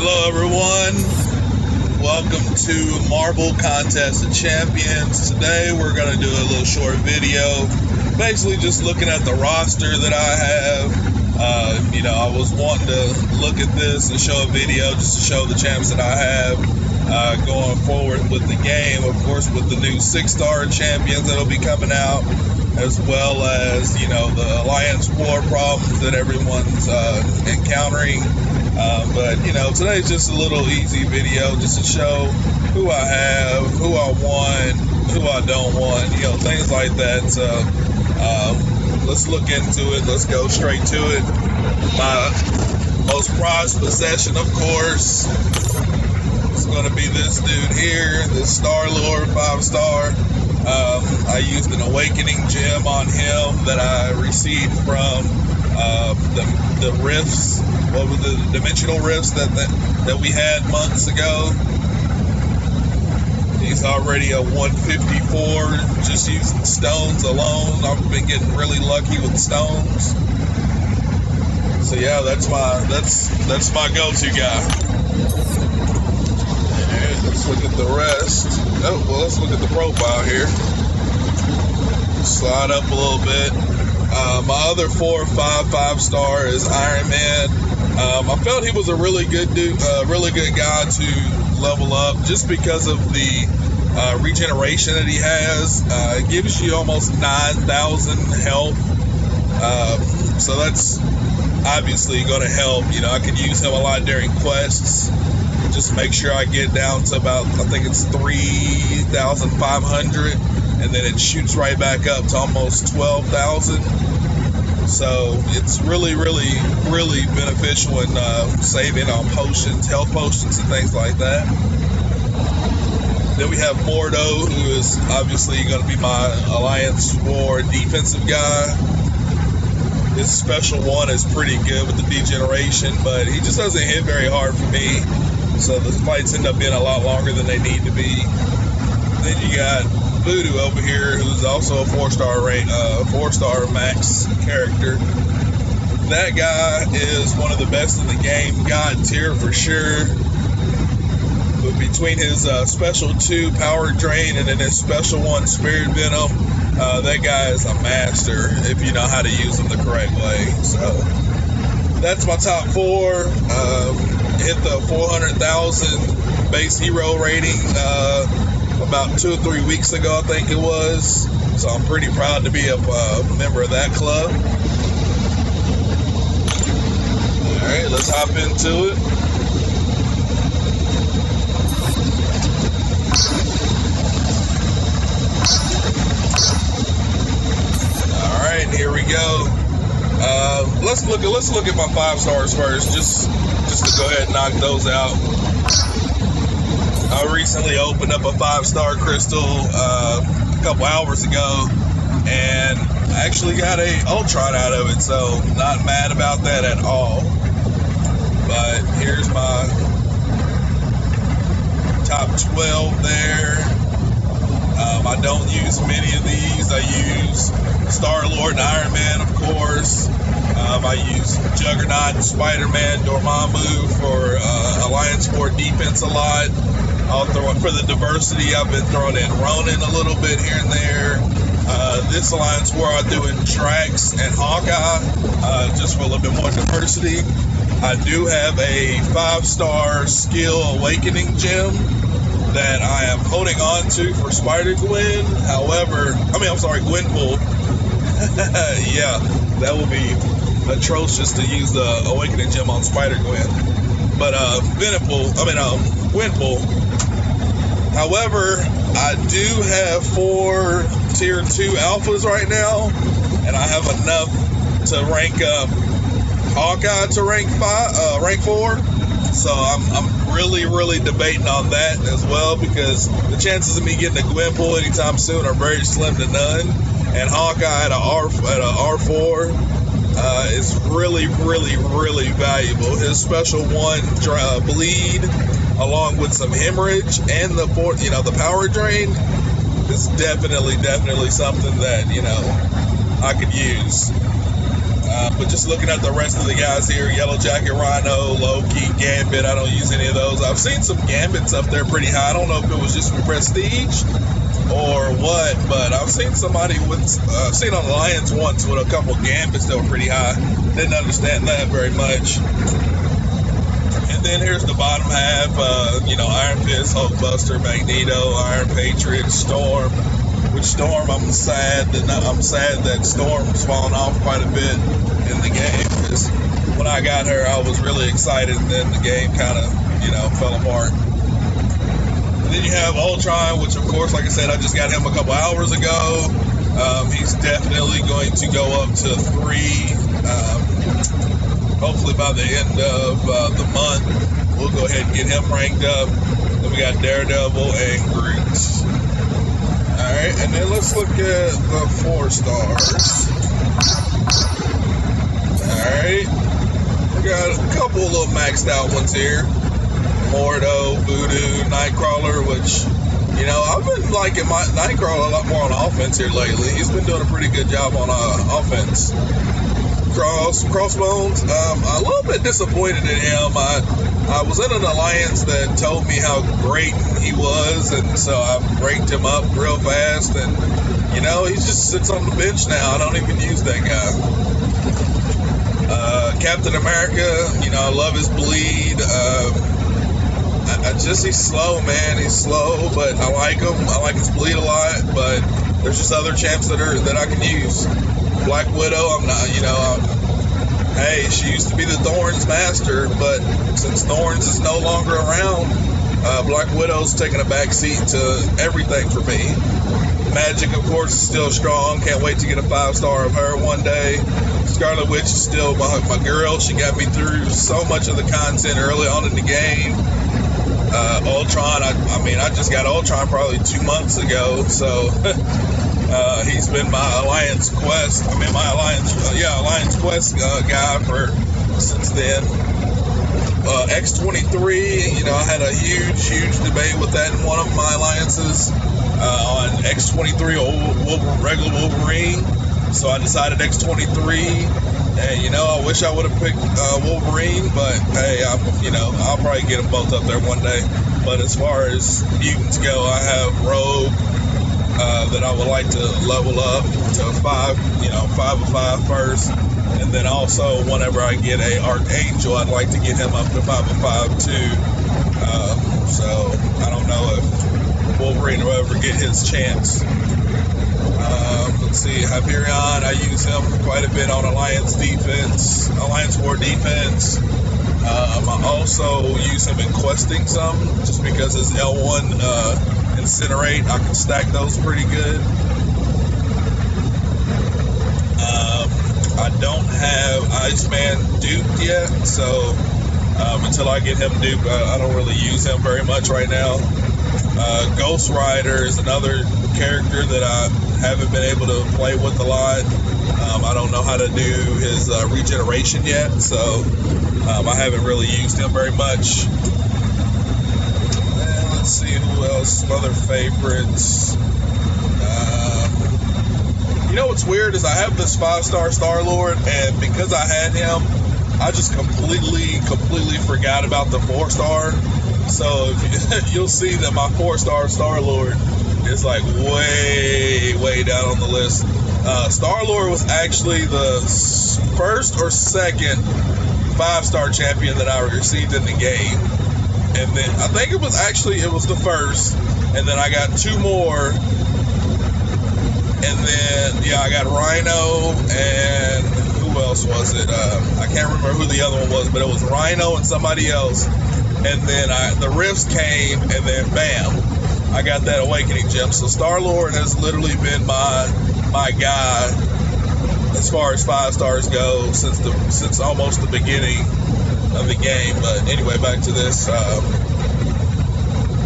Hello everyone, welcome to Marble Contest of Champions. Today we're going to do a little short video, basically just looking at the roster that I have. I was wanting to look at this and show a video just to show the champs that I have going forward with the game. Of course, with the new 6-star champions that'll be coming out, as well as, the Alliance War problems that everyone's encountering. But today's just a little easy video just to show who I have, who I want, who I don't want, things like that. So let's look into it. Let's go straight to it. My most prized possession, of course, is going to be this dude here, this Star-Lord 5-star. I used an awakening gem on him that I received from the rifts. What were the dimensional rifts that we had months ago? He's already a 154 just using stones alone. I've been getting really lucky with stones. So yeah, that's my go-to guy. And let's look at the rest. Oh, well, let's look at the profile here. Slide up a little bit. My other 4 or 5-star is Iron Man. I felt he was a really good dude, really good guy to level up just because of the regeneration that he has. It gives you almost 9,000 health. So that's obviously going to help. I can use him a lot during quests. Just make sure I get down to about, I think it's 3,500, and then it shoots right back up to almost 12,000. So it's really, really, really beneficial in saving on potions, health potions and things like that. Then we have Mordo, who is obviously going to be my Alliance War defensive guy. His special one is pretty good with the degeneration, but he just doesn't hit very hard for me. So the fights end up being a lot longer than they need to be. Then you got Voodoo over here, who's also a 4-star max character. That guy is one of the best in the game, God tier for sure. But between his special 2 power drain and then his special 1 spirit venom, that guy is a master if you know how to use him the correct way. So that's my top 4. Hit the 400,000 base hero rating about 2 or 3 weeks ago, I think it was. So I'm pretty proud to be a member of that club. Alright, let's hop into it. Alright, here we go. Let's look at my 5-stars first, just to go ahead and knock those out. I recently opened up a 5-star crystal a couple hours ago, and I actually got a Ultron out of it, so not mad about that at all. But here's my top 12 there. I don't use many of these. I use Star-Lord and Iron Man, of course. I use Juggernaut and Spider-Man, Dormammu for Alliance War defense a lot. I'll throw it for the diversity. I've been throwing in Ronin a little bit here and there. This Alliance War I'm doing Drax and Hawkeye, just for a little bit more diversity. I do have a 5-star skill awakening gem that I am holding on to for Spider-Gwen. Gwenpool. Yeah, that would be atrocious to use the awakening gem on Spider-Gwen. But Gwenpool. However, I do have 4 tier 2 alphas right now, and I have enough to rank up Hawkeye to rank 4. So I'm really, really debating on that as well, because the chances of me getting a Gwenpool anytime soon are very slim to none. And Hawkeye at a R4 is really, really, really valuable. His special 1 bleed, along with some hemorrhage and the power drain, is definitely something that I could use. But just looking at the rest of the guys here, Yellow Jacket, Rhino, Loki, Gambit, I don't use any of those. I've seen some Gambits up there pretty high. I don't know if it was just for prestige or what, but I've seen somebody with, I've seen on Alliance once with a couple Gambits that were pretty high. Didn't understand that very much. And then here's the bottom half, Iron Fist, Hulkbuster, Magneto, Iron Patriot, Storm. With Storm, I'm sad that Storm's fallen off quite a bit in the game, because when I got her, I was really excited, and then the game kind of, fell apart. And then you have Ultron, which of course, like I said, I just got him a couple hours ago. He's definitely going to go up to 3. Hopefully by the end of the month, we'll go ahead and get him ranked up. Then we got Daredevil and Groot. Alright, and then let's look at the 4 stars. Alright, we got a couple little maxed out ones here. Mordo, Voodoo, Nightcrawler, which, I've been liking my Nightcrawler a lot more on offense here lately. He's been doing a pretty good job on offense. Crossbones, a little bit disappointed in him. I was in an alliance that told me how great he was, and so I ranked him up real fast, and he just sits on the bench now. I don't even use that guy. Captain America, I love his bleed. He's slow, man. He's slow, but I like him. I like his bleed a lot, but there's just other champs that I can use. Black Widow, I'm not, hey, she used to be the Thorns master, but since Thorns is no longer around, Black Widow's taking a back seat to everything for me. Magic, of course, is still strong. Can't wait to get a 5-star of her one day. Scarlet Witch is still my girl. She got me through so much of the content early on in the game. Ultron, I just got Ultron probably 2 months ago, so he's been my Alliance Quest guy since then. X-23, I had a huge debate with that in one of my alliances on X-23 or regular Wolverine. So I decided X-23, and I wish I would have picked Wolverine, but hey, I'll probably get them both up there one day. But as far as mutants go, I have Rogue that I would like to level up to 5 of 5 first, and then also whenever I get a Archangel, I'd like to get him up to 5 of 5 too. So I don't know if Wolverine will ever get his chance. Let's see, Hyperion, I use him quite a bit on Alliance War defense. I also use him in questing some, just because his L1 Incinerate, I can stack those pretty good. I don't have Iceman duped yet, so until I get him duped, I don't really use him very much right now. Ghost Rider is another character that I haven't been able to play with a lot. I don't know how to do his regeneration yet, so I haven't really used him very much. And let's see who else, some other favorites. What's weird is I have this 5-star Star-Lord, and because I had him, I just completely forgot about the 4-star. So you'll see that my 4-star Star-Lord is like way down on the list. Star-Lord was actually the first or second 5-star champion that I received in the game. And then I think it was the first, and then I got 2 more. And then, I got Rhino, and who else was it? I can't remember who the other one was, but it was Rhino and somebody else. And then the Rifts came, and then bam, I got that Awakening Gem. So Star-Lord has literally been my guy as far as 5 stars go since almost the beginning of the game. But anyway, back to this.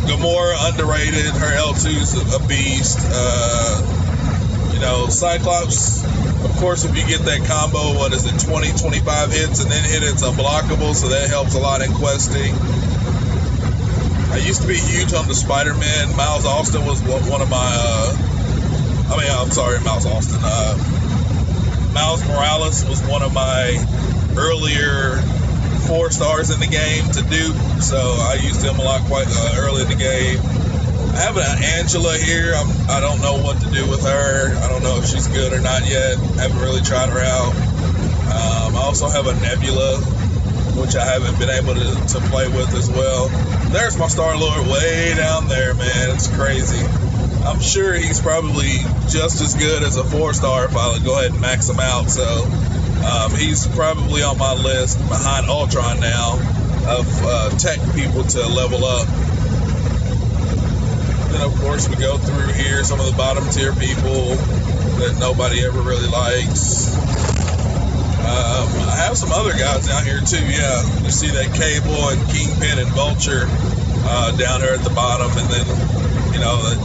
Gamora, underrated. Her L2's a beast. Cyclops, of course, if you get that combo, 20-25 hits and then hit it's unblockable, so that helps a lot in questing. I used to be huge on the Spider-Man. Miles Austin was one of my Miles Austin. Miles Morales was one of my earlier 4 stars in the game to dupe, so I used him a lot quite early in the game. I have an Angela here. I don't know what to do with her. I don't know if she's good or not yet. I haven't really tried her out. I also have a Nebula, which I haven't been able to play with as well. There's my Star-Lord way down there, man. It's crazy. I'm sure he's probably just as good as a 4-star if I go ahead and max him out. So he's probably on my list behind Ultron now of tech people to level up. Then, of course, we go through here some of the bottom tier people that nobody ever really likes. I have some other guys down here too, yeah. You see that Cable and Kingpin and Vulture down here at the bottom, and then, you know, the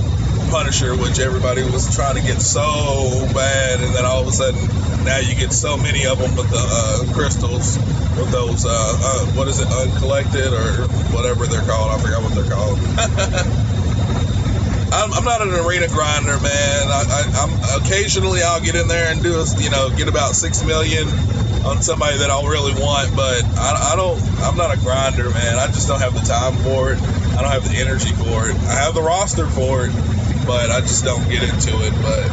Punisher, which everybody was trying to get so bad, and then all of a sudden now you get so many of them with the crystals, with those, what is it, uncollected or whatever they're called. I forgot what they're called. I'm not an arena grinder, man. I'm occasionally I'll get in there and do, get about 6 million on somebody that I'll really want, but I'm not a grinder, man. I just don't have the time for it. I don't have the energy for it. I have the roster for it, but I just don't get into it. But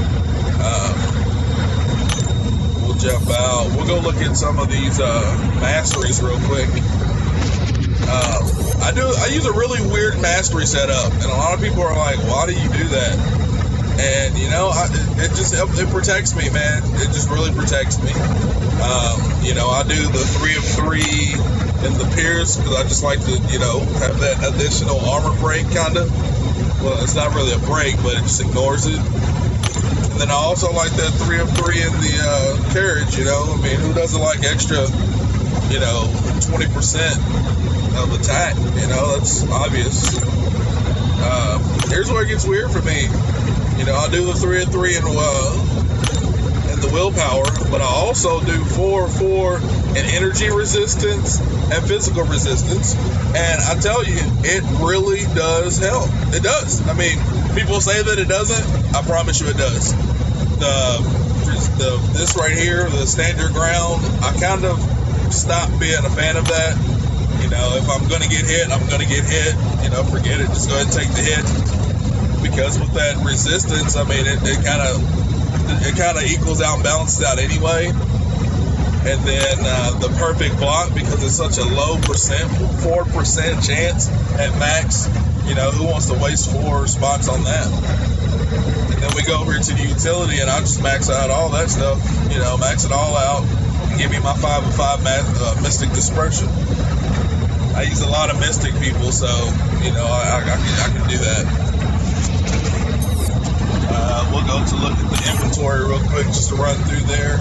we'll jump out. We'll go look at some of these masteries real quick. I use a really weird mastery setup, and a lot of people are like, why do you do that? And it protects me, man. It just really protects me. I do the 3 of 3 in the Pierce because I just like to, have that additional armor break, kind of. Well, it's not really a break, but it just ignores it. And then I also like that 3 of 3 in the carriage, I mean, who doesn't like extra, 20% of attack? That's obvious. Here's where it gets weird for me. I do the 3 of 3 in the willpower, but I also do 4 of 4 in energy resistance and physical resistance. And I tell you, it really does help. It does. I mean, people say that it doesn't. I promise you it does. This right here, the stand your ground, I kind of stopped being a fan of that. If I'm going to get hit, I'm going to get hit. Forget it. Just go ahead and take the hit. Because with that resistance, I mean, it kind of equals out and balances out anyway. And then the perfect block, because it's such a low percent, 4% chance at max. Who wants to waste 4 spots on that? And then we go over to the utility, and I just max out all that stuff. Max it all out. And give me my 5 of 5 Mystic Dispersion. I use a lot of Mystic people, so, I can do that. We'll go to look at the inventory real quick just to run through there.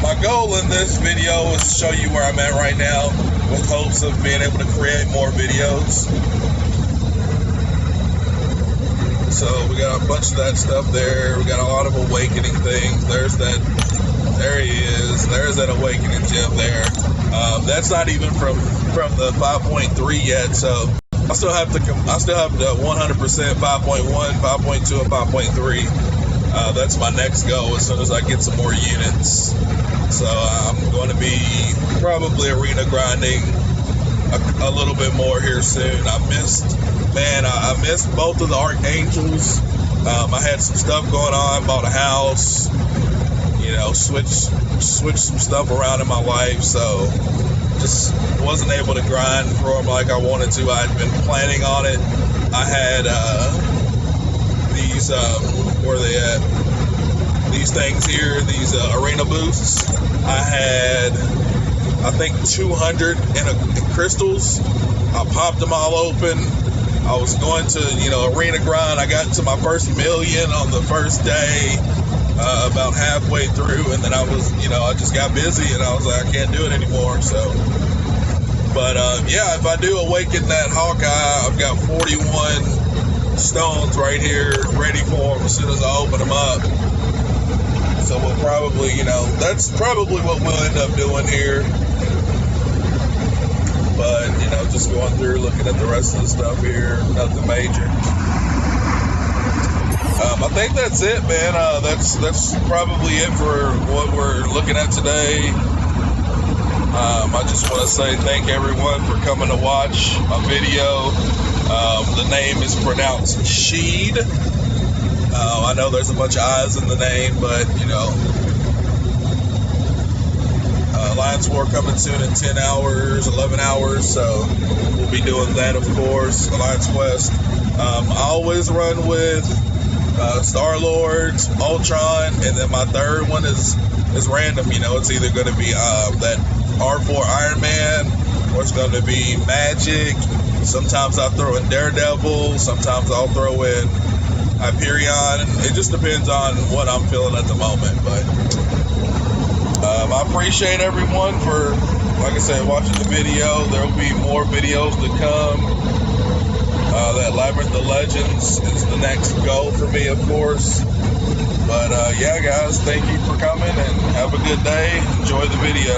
My goal in this video is to show you where I'm at right now with hopes of being able to create more videos. So we got a bunch of that stuff there. We got a lot of awakening things. There he is. There's that awakening gem there. That's not even from the 5.3 yet, so I still have the 100% 5.1, 5.2, and 5.3. That's my next goal as soon as I get some more units. So I'm going to be probably arena grinding a little bit more here soon. I missed both of the Archangels. I had some stuff going on, bought a house, switched some stuff around in my life, so just wasn't able to grind for them like I wanted to. I'd been planning on it. I had these, where are they at? These things here, these arena boosts. I had, I think, 200 in crystals. I popped them all open. I was going to, arena grind. I got to my first million on the first day, about halfway through, and then I was, I just got busy, and I was like, I can't do it anymore, so. But, if I do awaken that Hawkeye, I've got 41 stones right here ready for them as soon as I open them up. So we'll probably, that's probably what we'll end up doing here. But, just going through, looking at the rest of the stuff here, nothing major. I think that's it, man. That's probably it for what we're looking at today. I just want to say thank everyone for coming to watch a video. The name is pronounced Sheed. I know there's a bunch of I's in the name, but you know, Alliance War coming soon in 10 hours, 11 hours, so we'll be doing that, of course. Alliance Quest. I always run with Star-Lord, Ultron, and then my third one is random. You know, it's either going to be that R4 Iron Man, or it's going to be Magic. Sometimes I'll throw in Daredevil, sometimes I'll throw in Hyperion. It just depends on what I'm feeling at the moment, but I appreciate everyone for, like I said, watching the video. There will be more videos to come. That Labyrinth of Legends is the next goal for me, of course. But yeah, guys, thank you for coming and have a good day. Enjoy the video.